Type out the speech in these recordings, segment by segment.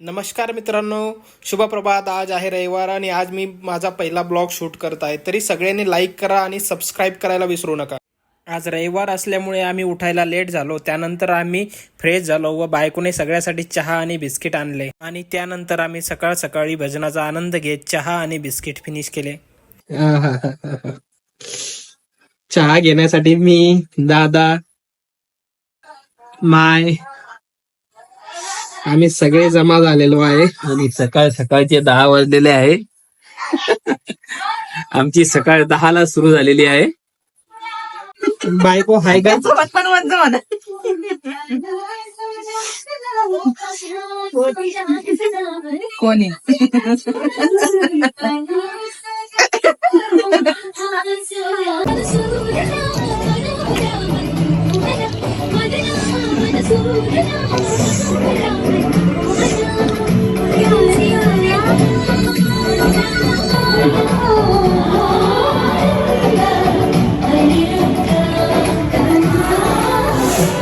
नमस्कार मित्रांनो, शुभ प्रभात. आज आहे रविवार आणि आज मी माझा पहिला ब्लॉग शूट करत आहे. तरी सगळ्यांनी लाईक करा आणि सबस्क्राईब करायला विसरू नका. आज रविवार असल्यामुळे आम्ही उठायला लेट झालो. त्यानंतर आम्ही फ्रेश झालो व बायकोने सगळ्यासाठी चहा आणि बिस्किट आणले आणि त्यानंतर आम्ही सकाळ सकाळी भजनाचा आनंद घेत चहा आणि बिस्किट फिनिश केले. चहा घेण्यासाठी मी, दादा, माय आम्ही सगळे जमा झालेलो आहे आणि सकाळचे 10 वाजलेले आहे. आमची सकाळ 10ला सुरू झालेली आहे. बायको हाय का? कोणी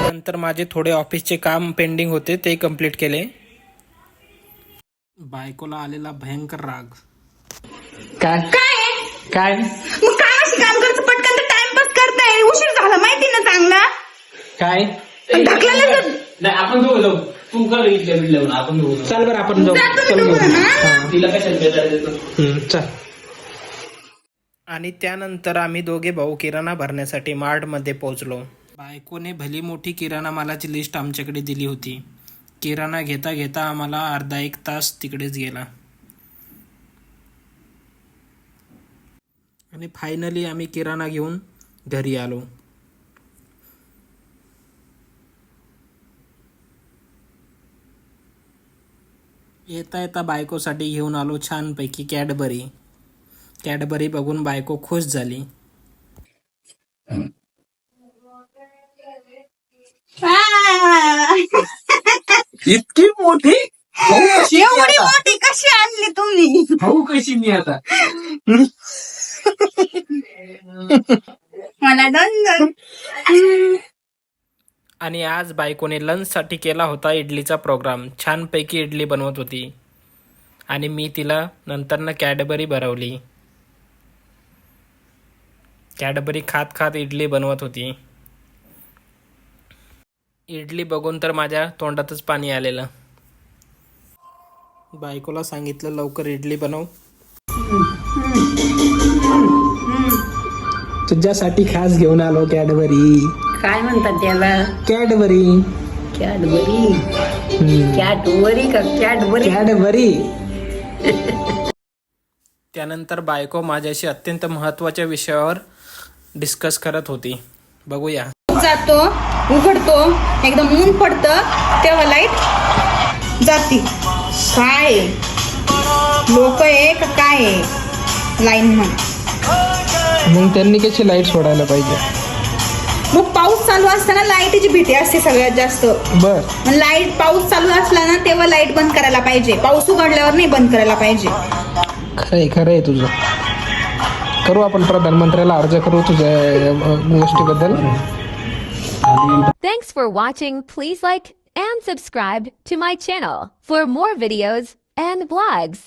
नंतर माझे थोडे ऑफिसचे काम पेंडिंग होते ते कंप्लीट केले. बायकोला आलेला भयंकर राग. काय काय मग काय अशी काम करतो पटकन तर टाइमपास करताय. उशीर झाला माहिती ना चांगला. काय नाही, आपण दोघं जाऊ. तू कर इथल्या बिल्डिंग आपण दोघं जाऊ. चल बरं आपण जाऊ. चल तुम्ही बरं. ना. तिला कशाला बेजार देतो. चल. आणि त्यानंतर आम्ही दोघे भाऊ किराणा भरण्यासाठी मार्ट मध्ये पोहोचलो. बायकोने भली मोठी किराणा मालाची लिस्ट आमच्याकडे दिली होती. किराणा घेता घेता आम्हाला अर्धा एक तास तिकडेच गेला आणि फायनली आम्ही किराणा घेऊन घरी आलो. येता येता बायकोसाठी घेऊन आलो छानपैकी कॅडबरी. कॅडबरी बघून बायको खुश झाली. इतकी मोठी एवढी मोठी कशी आणली तुम्ही? भाऊ कशी मी आता. मला दोन आणि आज बायकोने लंचसाठी केला होता इडलीचा प्रोग्राम. छानपैकी इडली बनवत होती आणि मी तिला नंतरनं कॅडबरी भरवली. कॅडबरी खात खात इडली बनवत होती. इडली बघून तर माझ्या तोंडातच पाणी आलेलं. बायकोला सांगितलं लवकर इडली बनव. तुझ्यासाठी खास घेऊन आलो कॅडबरी. काय म्हणतात त्याला? कॅडबरी. कॅडबरी. कॅडबरी का कॅडबरी? कॅडबरी. त्यानंतर बायको माझ्याशी अत्यंत महत्त्वाच्या विषयावर डिस्कस करत होती. बघूया. जातो उघडतो एकदम ऊन पडतं तेव्हा लाईट जाती. काय लोक आहे का काय लाईन मग त्यांनी कशी लाईट सोडायला पाहिजे? मग पाऊस चालू असताना लाईटची भीती असते सगळ्यात जास्त. बर. लाईट पाऊस चालू असला ना तेव्हा लाईट बंद करायला पाहिजे. पाऊस उघडल्यावर नाही बंद करायला पाहिजे. खरंय तुझं. करू आपण प्रधानमंत्र्याला अर्ज करू तुझ्या गोष्टीबद्दल. Thanks for watching. Please like and subscribe to my channel for more videos and vlogs.